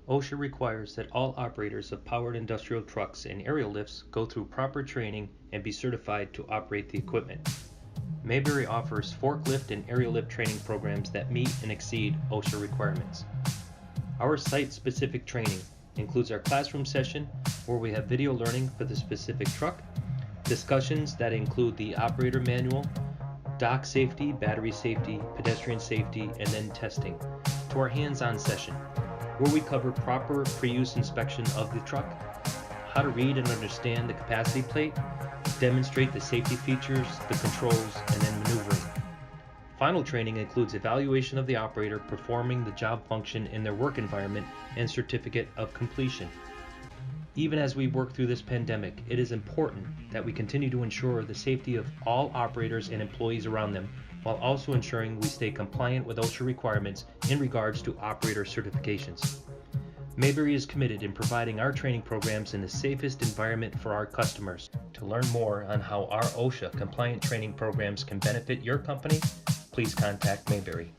OSHA requires that all operators of powered industrial trucks and aerial lifts go through proper training and be certified to operate the equipment. Maybury offers forklift and aerial lift training programs that meet and exceed OSHA requirements. Our site-specific training includes our classroom session where we have video learning for the specific truck, discussions that include the operator manual, dock safety, battery safety, pedestrian safety, and then testing, to our hands-on session where we cover proper pre-use inspection of the truck, how to read and understand the capacity plate, demonstrate the safety features, the controls, and then maneuvering. Final training includes evaluation of the operator performing the job function in their work environment and certificate of completion. Even as we work through this pandemic, it is important that we continue to ensure the safety of all operators and employees around them, while also ensuring we stay compliant with OSHA requirements in regards to operator certifications. Maybury is committed in providing our training programs in the safest environment for our customers. To learn more on how our OSHA compliant training programs can benefit your company, please contact Maybury.